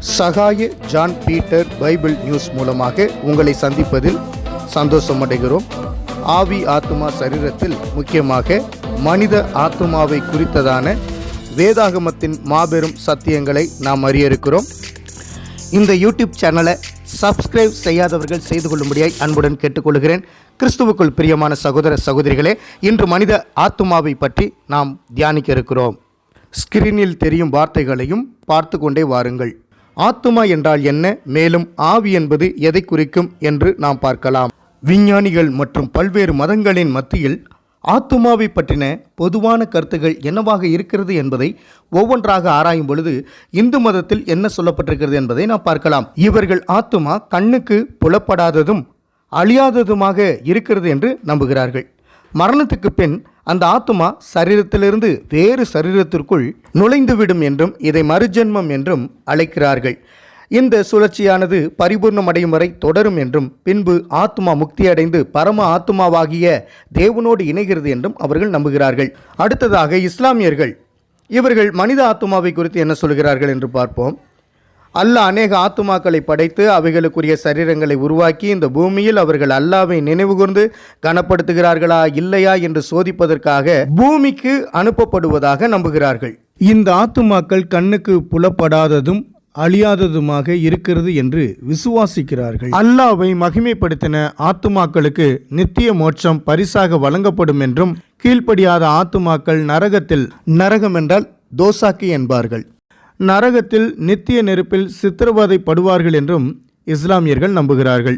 சகாய John Peter Bible news மூலமாக உங்களை சந்திப்பதில் சந்தோஷம் அடைகிறோம். ஆவி ஆத்துமா சரீரத்தில் முக்கியமாக மனித ஆத்துமாவை குறித்ததான வேதாகமத்தின் மாபெரும் சத்தியங்களை நாம் அறிய இருக்கிறோம். இந்த யூடியூப் சேனலை சப்ஸ்கிரைப் செய்யாதவர்கள் செய்து கொள்ளும்படியாய் அன்புடன் கேட்டுக்கொள்கிறேன். கிறிஸ்துவுக்குள் பிரியமான சகோதர சகோதரிகளே, இன்று மனித ஆத்துமாவை பற்றி நாம் தியானிக்க இருக்கிறோம். ஸ்கிரீனில் தெரியும் வார்த்தைகளையும் பார்த்து கொண்டே வாருங்கள். ஆத்துமா என்றால் என்ன, மேலும் ஆவி என்பது எதை குறிக்கும் என்று நாம் பார்க்கலாம். விஞ்ஞானிகள் மற்றும் பல்வேறு மதங்களின் மத்தியில் ஆத்துமாவை பற்றின பொதுவான கருத்துகள் என்னவாக இருக்கிறது என்பதை ஒவ்வொன்றாக ஆராயும் பொழுது இந்து மதத்தில் என்ன சொல்லப்பட்டிருக்கிறது என்பதை நாம் பார்க்கலாம். இவர்கள் ஆத்துமா கண்ணுக்கு புலப்படாததும் அழியாததுமாக இருக்கிறது என்று நம்புகிறார்கள். மரணத்துக்கு பின் அந்த ஆத்துமா சரீரத்திலிருந்து வேறு சரீரத்திற்குள் நுழைந்துவிடும் என்றும் இதை மறுஜென்மம் என்றும் அழைக்கிறார்கள். இந்த சுழற்சியானது பரிபூர்ணமடையும் வரை தொடரும் என்றும் பின்பு ஆத்மா முக்தியடைந்து பரம ஆத்மாவாகிய தேவனோடு இணைகிறது என்றும் அவர்கள் நம்புகிறார்கள். அடுத்ததாக இஸ்லாமியர்கள் இவர்கள் மனித ஆத்மாவை குறித்து என்ன சொல்கிறார்கள் என்று பார்ப்போம். அல்லாஹ் அநேக ஆத்துமாக்களை படைத்து அவைகளுக்குரிய சரீரங்களை உருவாக்கி இந்த பூமியில் அவர்கள் அல்லாஹ்வை நினைவுகூர்ந்து கனப்படுத்துகிறார்களா இல்லையா என்று சோதிப்பதற்காக பூமிக்கு அனுப்பப்படுவதாக நம்புகிறார்கள். இந்த ஆத்துமாக்கள் கண்ணுக்கு புலப்படாததும் அழியாததுமாக இருக்கிறது என்று விசுவாசிக்கிறார்கள். அல்லாஹ்வை மகிமைப்படுத்தின ஆத்துமாக்களுக்கு நித்திய மோட்சம் பரிசாக வழங்கப்படும் என்றும், கீழ்ப்படியாத ஆத்துமாக்கள் நரகம் என்றால் தோசாக்கி என்பார்கள், நரகத்தில் நித்திய நெருப்பில் சித்திரவதைப்படுவார்கள் என்றும் இஸ்லாமியர்கள் நம்புகிறார்கள்.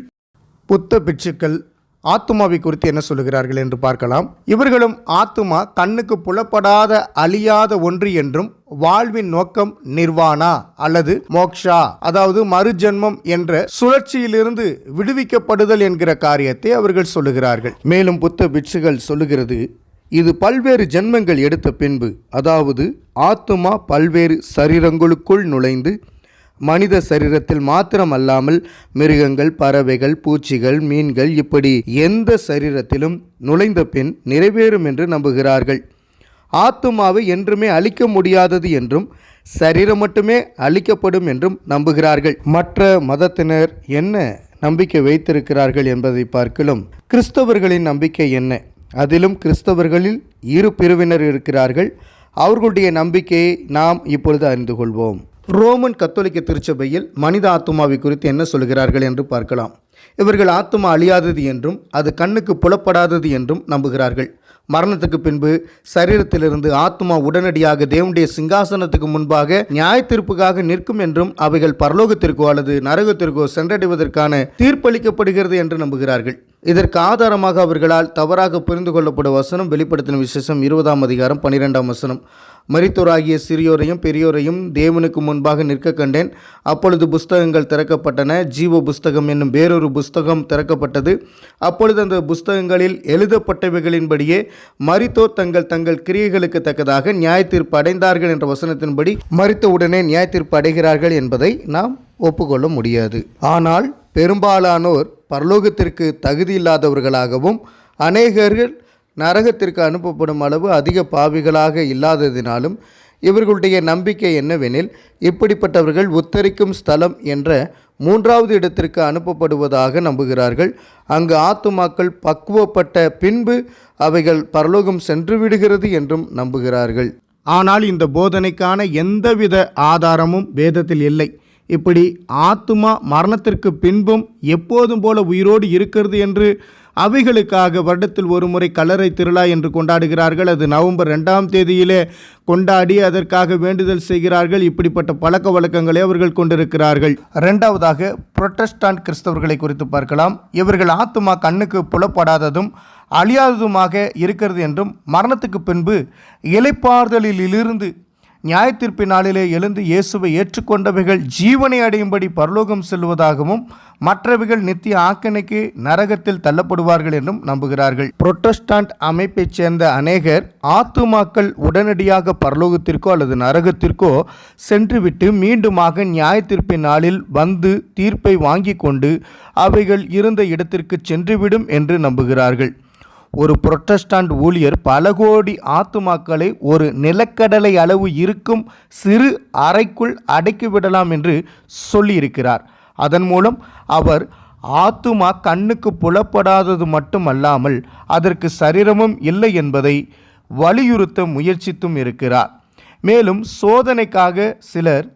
புத்த பிட்சுக்கள் ஆத்துமாவை குறித்து என்ன சொல்லுகிறார்கள் என்று பார்க்கலாம். இவர்களும் ஆத்துமா கண்ணுக்கு புலப்படாத அழியாத ஒன்று என்றும், வாழ்வின் நோக்கம் நிர்வாணா அல்லது மோக்ஷா, அதாவது மறுஜென்மம் என்ற சுழற்சியிலிருந்து விடுவிக்கப்படுதல் என்கிற காரியத்தை அவர்கள் சொல்லுகிறார்கள். மேலும் புத்த பிட்சுகள் சொல்லுகிறது, இது பல்வேறு ஜென்மங்கள் எடுத்த பின்பு, அதாவது ஆத்துமா பல்வேறு சரீரங்களுக்குள் நுழைந்து மனித சரீரத்தில் மாத்திரம் அல்லாமல் மிருகங்கள், பறவைகள், பூச்சிகள், மீன்கள் இப்படி எந்த சரீரத்திலும் நுழைந்த பின் நிறைவேறும் என்று நம்புகிறார்கள். ஆத்துமாவை என்றுமே அழிக்க முடியாதது என்றும் சரீரம் மட்டுமே அழிக்கப்படும் என்றும் நம்புகிறார்கள். மற்ற மதத்தினர் என்ன நம்பிக்கை வைத்திருக்கிறார்கள் என்பதை பார்க்கலாம். கிறிஸ்தவர்களின் நம்பிக்கை என்ன? அதிலும் கிறிஸ்தவர்களில் இரு பிரிவினர் இருக்கிறார்கள். அவர்களுடைய நம்பிக்கையை நாம் இப்பொழுது அறிந்து கொள்வோம். ரோமன் கத்தோலிக்க திருச்சபையில் மனித ஆத்துமாவை குறித்து என்ன சொல்கிறார்கள் என்று பார்க்கலாம். இவர்கள் ஆத்துமா அழியாதது என்றும் அது கண்ணுக்கு புலப்படாதது என்றும் நம்புகிறார்கள். மரணத்துக்கு பின்பு சரீரத்திலிருந்து ஆத்மா உடனடியாக தேவனுடைய சிங்காசனத்துக்கு முன்பாக நியாய தீர்ப்புக்காக நிற்கும் என்றும், அவைகள் பரலோகத்திற்கோ அல்லது நரகத்திற்கோ சென்றடைவதற்கான தீர்ப்பளிக்கப்படுகிறது என்று நம்புகிறார்கள். இதற்கு ஆதாரமாக அவர்களால் தவறாக புரிந்து கொள்ளப்படும் வசனம் வெளிப்படுத்தின விசேஷம் 20ஆம் அதிகாரம் 12ஆம் வசனம். மரித்தோராகிய சிறியோரையும் பெரியோரையும் தேவனுக்கு முன்பாக நிற்க கண்டேன். அப்பொழுது புஸ்தகங்கள் திறக்கப்பட்டன. ஜீவ புஸ்தகம் என்னும் வேறொரு புஸ்தகம் திறக்கப்பட்டது. அப்பொழுது அந்த புஸ்தகங்களில் எழுதப்பட்டவைகளின்படியே மரித்தோர் தங்கள் கிரியைகளுக்கு தக்கதாக நியாய தீர்ப்பு அடைந்தார்கள் என்ற வசனத்தின்படி மரித்தவுடனே நியாய தீர்ப்பு அடைகிறார்கள் என்பதை நாம் ஒப்புக்கொள்ள முடியாது. ஆனால் பெரும்பாலானோர் பரலோகத்திற்கு தகுதி இல்லாதவர்களாகவும், அநேகர்கள் நரகத்திற்கு அனுப்பப்படும் அளவு அதிக பாவிகளாக இல்லாததினாலும் இவர்களுடைய நம்பிக்கை என்னவெனில், இப்படிப்பட்டவர்கள் உத்தரிக்கும் ஸ்தலம் என்ற 3வது இடத்திற்கு அனுப்பப்படுவதாக நம்புகிறார்கள். அங்கு ஆத்துமாக்கள் பக்குவப்பட்ட பின்பு அவைகள் பரலோகம் சென்று விடுகிறது என்றும் நம்புகிறார்கள். ஆனால் இந்த போதனைக்கான எந்தவித ஆதாரமும் வேதத்தில் இல்லை. இப்படி ஆத்துமா மரணத்திற்கு பின்பும் எப்போதும் போல உயிரோடு இருக்கிறது என்று அவைகளுக்காக வருடத்தில் ஒரு முறை கல்லறை திருவிழா என்று கொண்டாடுகிறார்கள். அது நவம்பர் 2ஆம் தேதியிலே கொண்டாடி அதற்காக வேண்டுதல் செய்கிறார்கள். இப்படிப்பட்ட பழக்க வழக்கங்களை அவர்கள் கொண்டிருக்கிறார்கள். இரண்டாவதாக புரொட்டஸ்டாண்ட் கிறிஸ்தவர்களை குறித்து பார்க்கலாம். இவர்கள் ஆத்துமா கண்ணுக்கு புலப்படாததும் அழியாததுமாக இருக்கிறது என்றும், மரணத்துக்கு பின்பு இளைப்பாறுதலிலிருந்து நியாய தீர்ப்பு நாளிலே எழுந்து இயேசுவை ஏற்றுக்கொண்டவைகள் ஜீவனை அடையும்படி பரலோகம் செல்வதாகவும், மற்றவைகள் நித்திய ஆக்கினைக்கு நரகத்தில் தள்ளப்படுவார்கள் என்றும் நம்புகிறார்கள். புரொட்டஸ்டாண்ட் அமைப்பைச் சேர்ந்த அநேகர் ஆத்துமாக்கள் உடனடியாக பரலோகத்திற்கோ அல்லது நரகத்திற்கோ சென்றுவிட்டு மீண்டுமாக நியாய தீர்ப்பின் நாளில் வந்து தீர்ப்பை வாங்கி கொண்டு அவைகள் இருந்த இடத்திற்கு சென்றுவிடும் என்று நம்புகிறார்கள். ஒரு புரொட்டஸ்டாண்ட் ஊழியர் பல கோடி ஆத்துமாக்களை ஒரு நிலக்கடலை அளவு இருக்கும் சிறு அறைக்குள் அடக்கிவிடலாம் என்று சொல்லியிருக்கிறார். அதன் மூலம் அவர் ஆத்துமா கண்ணுக்கு புலப்படாதது மட்டுமல்லாமல் அதற்கு சரீரமும் இல்லை என்பதை வலியுறுத்த முயற்சித்தும் இருக்கிறார். மேலும் சோதனைக்காக சிலர்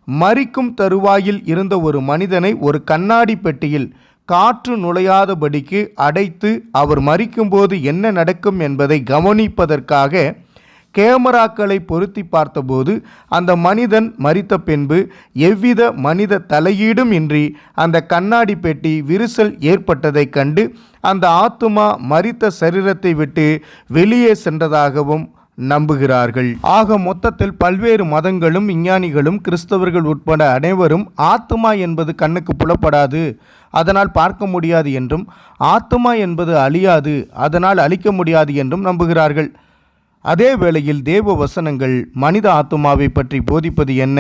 மரிக்கும் தருவாயில் இருந்த ஒரு மனிதனை ஒரு கண்ணாடி பெட்டியில் காற்று நுழையாதபடிக்கு அடைத்து அவர் மரிக்கும்போது என்ன நடக்கும் என்பதை கவனிப்பதற்காக கேமராக்களை பொருத்தி பார்த்தபோது அந்த மனிதன் மரித்த பின்பு எவ்வித மனித தலையீடும் இன்றி அந்த கண்ணாடி பெட்டி விரிசல் ஏற்பட்டதைக் கண்டு அந்த ஆத்துமா மரித்த சரீரத்தை விட்டு வெளியே சென்றதாகவும் நம்புகிறார்கள். ஆக மொத்தத்தில் பல்வேறு மதங்களும் விஞ்ஞானிகளும் கிறிஸ்தவர்கள் உட்பட அனைவரும் ஆத்துமா என்பது கண்ணுக்கு புலப்படாது, அதனால் பார்க்க முடியாது என்றும், ஆத்துமா என்பது அழியாது, அதனால் அழிக்க முடியாது என்றும் நம்புகிறார்கள். அதே வேளையில் தேவ வசனங்கள் மனித ஆத்துமாவை பற்றி போதிப்பது என்ன?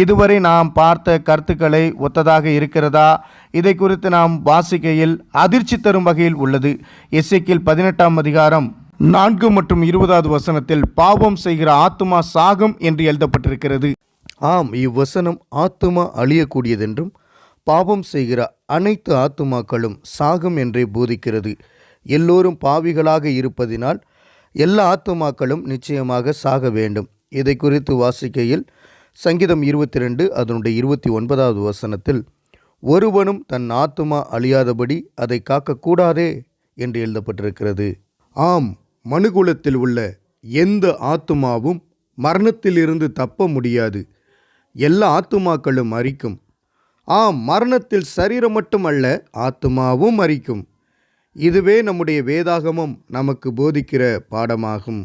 இதுவரை நாம் பார்த்த கருத்துக்களை ஒத்ததாக இருக்கிறதா? இதை குறித்து நாம் வாசிக்கையில் அதிர்ச்சி தரும் வகையில் உள்ளது. எசேக்கியேல் 18ஆம் அதிகாரம் 4 மற்றும் 20வது வசனத்தில் பாவம் செய்கிற ஆத்துமா சாகும் என்று எழுதப்பட்டிருக்கிறது. ஆம், இவ்வசனம் ஆத்துமா அழியக்கூடியதென்றும் பாவம் செய்கிற அனைத்து ஆத்துமாக்களும் சாகும் என்றே போதிக்கிறது. எல்லோரும் பாவிகளாக இருப்பதினால் எல்லா ஆத்துமாக்களும் நிச்சயமாக சாக வேண்டும். இதை குறித்து வாசிக்கையில் சங்கீதம் 22 அதனுடைய 29வது வசனத்தில் ஒருவனும் தன் ஆத்துமா அழியாதபடி அதை காக்கக்கூடாதே என்று எழுதப்பட்டிருக்கிறது. ஆம், மனுகுலத்தில் உள்ள எந்த ஆத்துமாவும் மரணத்திலிருந்து தப்ப முடியாது. எல்லா ஆத்துமாக்களும் மரிக்கும். ஆம், மரணத்தில் சரீரம் மட்டுமல்ல, ஆத்துமாவும் மரிக்கும். இதுவே நம்முடைய வேதாகமம் நமக்கு போதிக்கிற பாடமாகும்.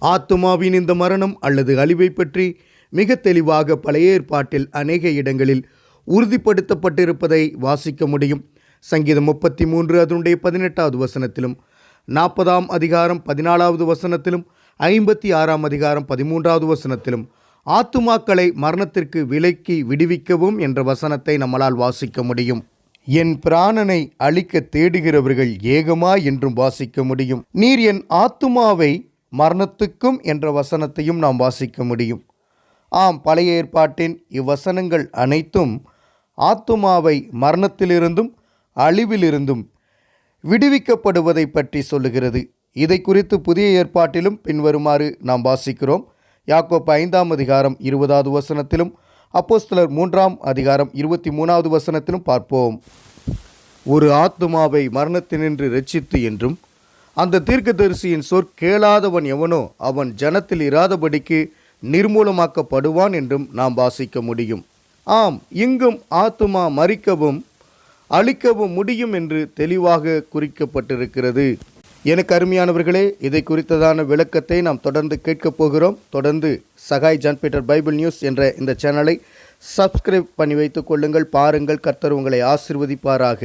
ஆத்துமாவின் இந்த மரணம் அல்லது அழிவை பற்றி மிக தெளிவாக பழைய ஏற்பாட்டில் அநேக இடங்களில் உறுதிப்படுத்தப்பட்டிருப்பதை வாசிக்க முடியும். சங்கீதம் 33 அதனுடைய 18வது வசனத்திலும், 40ஆம் அதிகாரம் 14வது வசனத்திலும், 56ஆம் அதிகாரம் 13வது வசனத்திலும் ஆத்துமாக்களை மரணத்திற்கு விலக்கி விடுவிக்கவும் என்ற வசனத்தை நம்மளால் வாசிக்க முடியும். என் பிராணனை அழிக்க தேடுகிறவர்கள் ஏகமா என்றும் வாசிக்க முடியும். நீர் என் ஆத்துமாவை மரணத்துக்கும் என்ற வசனத்தையும் நாம் வாசிக்க முடியும். ஆம், பழைய ஏற்பாட்டின் இவ்வசனங்கள் அனைத்தும் ஆத்துமாவை மரணத்திலிருந்தும் அழிவிலிருந்தும் விடுவிக்கப்படுவதை பற்றி சொல்லுகிறது. இதை குறித்து புதிய ஏற்பாட்டிலும் பின்வருமாறு நாம் வாசிக்கிறோம். யாக்கோப்பு 5ஆம் அதிகாரம் 20வது வசனத்திலும், அப்போஸ்தலர் 3ஆம் அதிகாரம் 23வது வசனத்திலும் பார்ப்போம். ஒரு ஆத்துமாவை மரணத்தினின்று இரட்சித்து என்றும், அந்த தீர்க்கதரிசியின் கேளாதவன் எவனோ அவன் ஜனத்தில் இராதபடிக்கு நிர்மூலமாக்கப்படுவான் என்றும் நாம் வாசிக்க முடியும். ஆம், இங்கும் ஆத்துமா மரிக்கவும் அழிக்கவும் முடியும் என்று தெளிவாக குறிக்கப்பட்டிருக்கிறது. எனக்கு அருமையானவர்களே, இதை குறித்ததான விளக்கத்தை நாம் தொடர்ந்து கேட்கப் போகிறோம். தொடர்ந்து Sahai John Peter Bible news என்ற இந்த சேனலை சப்ஸ்கிரைப் பண்ணி வைத்துக் கொள்ளுங்கள். பாருங்கள், கர்த்தர் உங்களை ஆசீர்வதிப்பாராக.